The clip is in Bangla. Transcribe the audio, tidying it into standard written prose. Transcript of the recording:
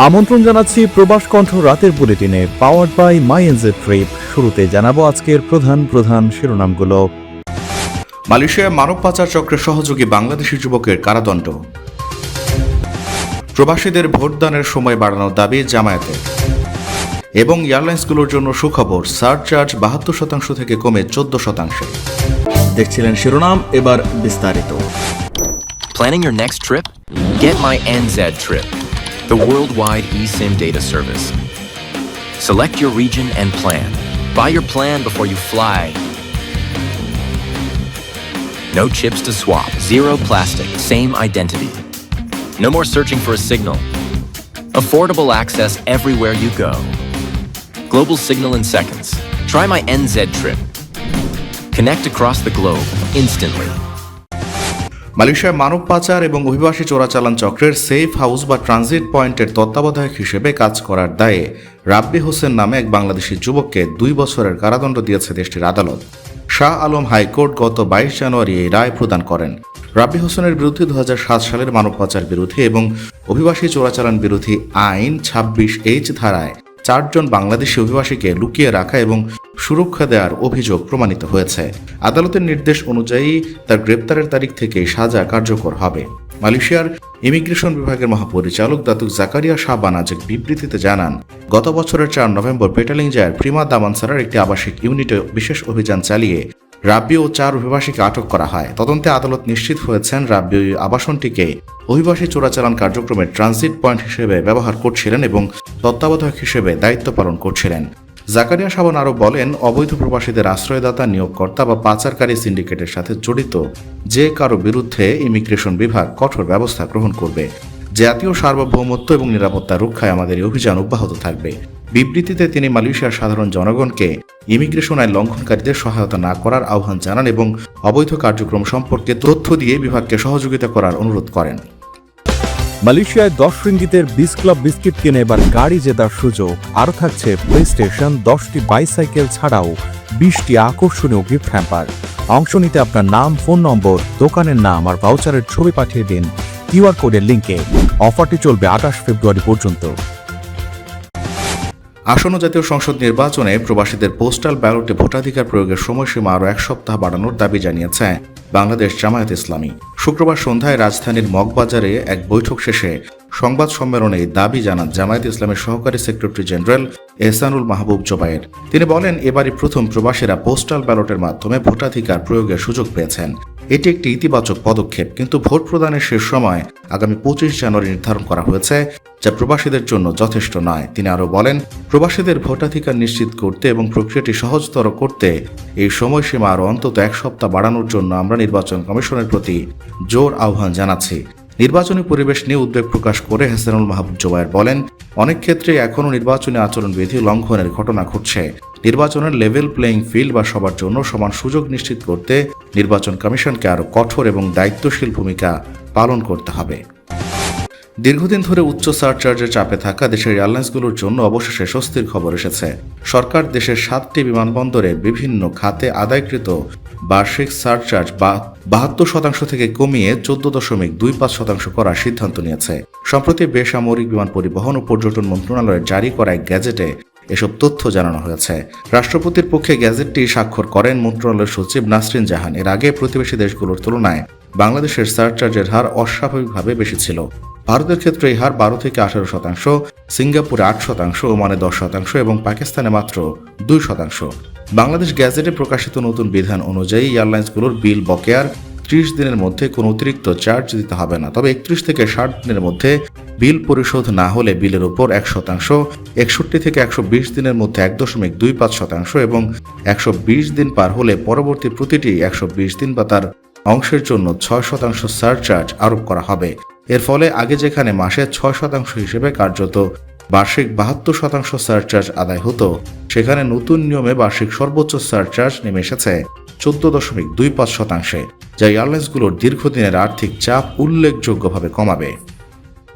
আমন্ত্রণ জানাচ্ছি প্রবাস কণ্ঠ রাতের বুলেটিনে powered by my NJ trip. শুরুতে জানাবো আজকের প্রধান শিরোনামগুলো। মালয়েশিয়ায় মানব পাচার চক্রের সহযোগী বাংলাদেশি যুবকের কারাদণ্ড। প্রবাসীদের ভোটদানের সময় বাড়ানোর দাবি জামায়াতের। এবং এয়ারলাইন্সগুলোর জন্য সুখবর, সারচার্জ ৭২% থেকে কমে 14%। দেখছিলেন শিরোনাম, এবার বিস্তারিত। Planning your next trip? Get my NZ Trip, the worldwide eSIM data service. Select your region and plan. Buy your plan before you fly. No chips to swap, zero plastic, same identity. No more searching for a signal. Affordable access everywhere you go. Global signal in seconds. Try my NZ Trip. Connect across the globe instantly. মালয়েশিয়ায় মানব পাচার এবং অভিবাসী চোরাচালান চক্রের সেফ হাউস বা ট্রানজিট পয়েন্টের তত্ত্বাবধায়ক হিসেবে কাজ করার দায়ে রাব্বি হোসেন নামে এক বাংলাদেশি যুবককে 2 বছরের কারাদণ্ড দিয়েছে দেশটির আদালত। শাহ আলম হাইকোর্ট গত 22 জানুয়ারি এই রায় প্রদান করেন। রাব্বি হোসেনের বিরুদ্ধে 2007 সালের মানব পাচার বিরোধী এবং অভিবাসী চোরাচালান বিরোধী আইন 26H ধারায় 4 জন বাংলাদেশি অভিবাসীকে লুকিয়ে রাখা এবং সুরক্ষা দেওয়ার অভিযোগ প্রমাণিত হয়েছে। আদালতের নির্দেশ অনুযায়ী তার গ্রেপ্তারের তারিখ থেকে সাজা কার্যকর হবে। মালয়েশিয়ার ইমিগ্রেশন বিভাগের মহাপরিচালক দাতুক জাকারিয়া শাহবান আজ এক বিবৃতিতে জানান, গত বছরের 4 নভেম্বর পেটালিংজায়ার প্রিমা দামানসারার একটি আবাসিক ইউনিটে বিশেষ অভিযান চালিয়ে রাব্বি ও 4 অভিবাসীকে আটক করা হয়। তদন্তে আদালত নিশ্চিত হয়েছেন রাব্বি ওই আবাসনটিকে অভিবাসী চোরাচালান কার্যক্রমের ট্রানজিট পয়েন্ট হিসেবে ব্যবহার করছিলেন এবং তত্ত্বাবধায়ক হিসেবে দায়িত্ব পালন করছিলেন। জাকারিয়া শাহবান আরও বলেন, অবৈধ প্রবাসীদের আশ্রয়দাতা, নিয়োগকর্তা বা পাচারকারী সিন্ডিকেটের সাথে জড়িত যে কারো বিরুদ্ধে ইমিগ্রেশন বিভাগ কঠোর ব্যবস্থা গ্রহণ করবে। জাতীয় সার্বভৌমত্ব এবং নিরাপত্তা রক্ষায় আমাদের এই অভিযান অব্যাহত থাকবে। বিবৃতিতে তিনি মালয়েশিয়ার সাধারণ জনগণকে ইমিগ্রেশন আইন লঙ্ঘনকারীদের সহায়তা না করার আহ্বান জানান এবং অবৈধ কার্যক্রম সম্পর্কে তথ্য দিয়ে বিভাগকে সহযোগিতা করার অনুরোধ করেন। মালয়েশিয়ায় 10 রিঙ্গিতের 20 ক্লাব বিস্কিট কিনে এবার গাড়ি জেতার সুযোগ। আরও থাকছে প্লে স্টেশন, 10টি বাইসাইকেল ছাড়াও 20টি আকর্ষণীয় গিফট হ্যাম্পার। অংশ নিতে আপনার নাম, ফোন নম্বর, দোকানের নাম আর ভাউচারের ছবি পাঠিয়ে দিন কিউআর কোডের লিঙ্কে। অফারটি চলবে 28 ফেব্রুয়ারি পর্যন্ত। আসন্ন জাতীয় সংসদ নির্বাচনে প্রবাসীদের পোস্টাল ব্যালটে ভোটাধিকার প্রয়োগের সময়সীমা আরও 1 সপ্তাহ বাড়ানোর দাবি জানিয়েছে বাংলাদেশ জামায়াত ইসলামী। শুক্রবার সন্ধ্যায় রাজধানীর মগবাজারে এক বৈঠক শেষে সংবাদ সম্মেলনে দাবি জানান জামায়াত ইসলামের সহকারী সেক্রেটারি জেনারেল এহসানুল মাহবুব জোবায়ের। তিনি বলেন, এবারই প্রথম প্রবাসীরা পোস্টাল ব্যালটের মাধ্যমে ভোটাধিকার প্রয়োগের সুযোগ পেয়েছেন। এটি একটি ইতিবাচক পদক্ষেপ, কিন্তু ভোট প্রদানের শেষ সময় আগামী 25 জানুয়ারি নির্ধারণ করা হয়েছে, যা প্রবাসীদের জন্য যথেষ্ট নয়। তিনি আরও বলেন, প্রবাসীদের ভোটাধিকার নিশ্চিত করতে এবং প্রক্রিয়াটি সহজতর করতে এই সময়সীমা আরও অন্তত 1 সপ্তাহ বাড়ানোর জন্য আমরা নির্বাচন কমিশনের প্রতি জোর আহ্বান জানাচ্ছি। নির্বাচনী পরিবেশ নিয়ে উদ্বেগ প্রকাশ করে হাসানুল মাহবুব জোবায়ের বলেন, অনেক ক্ষেত্রে এখনও নির্বাচনী আচরণবিধি লঙ্ঘনের ঘটনা ঘটছে। নির্বাচনের লেভেল প্লেয়িং ফিল্ড বা সবার জন্য সমান সুযোগ নিশ্চিত করতে নির্বাচন কমিশনকে আরও কঠোর এবং দায়িত্বশীল ভূমিকা পালন করতে হবে। দীর্ঘদিন ধরে উচ্চ সারচার্জের চাপে থাকা দেশের এয়ারলাইন্সগুলোর জন্য অবশেষে স্বস্তির খবর এসেছে। সরকার দেশের 7টি বিমানবন্দরে বিভিন্ন খাতে আদায়কৃত বার্ষিক সারচার্জ 72% থেকে কমিয়ে 14.25% করার সিদ্ধান্ত নিয়েছে। সম্প্রতি বেসামরিক বিমান পরিবহন ও পর্যটন মন্ত্রণালয়ের জারি করা এক গ্যাজেটে এসব তথ্য জানানো হয়েছে। রাষ্ট্রপতির পক্ষে গ্যাজেটটি স্বাক্ষর করেন মন্ত্রণালয়ের সচিব নাসরিন জাহান। এর আগে প্রতিবেশী দেশগুলোর তুলনায় বাংলাদেশের সারচার্জের হার অস্বাভাবিকভাবে বেশি ছিল। ভারতের ক্ষেত্রে এই হার 12 থেকে 18%, সিঙ্গাপুরে 8%, ওমানে 10% এবং পাকিস্তানে মাত্র 2%। বাংলাদেশ গ্যাজেটে প্রকাশিত নতুন বিধান অনুযায়ী এয়ারলাইন্সগুলোর বিল বকেয়ার 30 দিনের মধ্যে কোনো অতিরিক্ত চার্জ দিতে হবে না। তবে 31 থেকে 60 দিনের মধ্যে বিল পরিশোধ না হলে বিলের উপর 1%, 61 থেকে 120 দিনের মধ্যে 1.25% এবং 120 দিন পার হলে পরবর্তী প্রতিটি 120 দিন বা তার অংশের জন্য 6% সারচার্জ আরোপ করা হবে। এর ফলে আগে যেখানে মাসে 6% হিসেবে কার্যত বার্ষিক 72% সারচার্জ আদায় হতো, সেখানে নতুন নিয়মে বার্ষিক সর্বোচ্চ সারচার্জ নেমে এসেছে 14.25%, যা এয়ারলাইন্সগুলোর দীর্ঘদিনের আর্থিক চাপ উল্লেখযোগ্যভাবে কমাবে।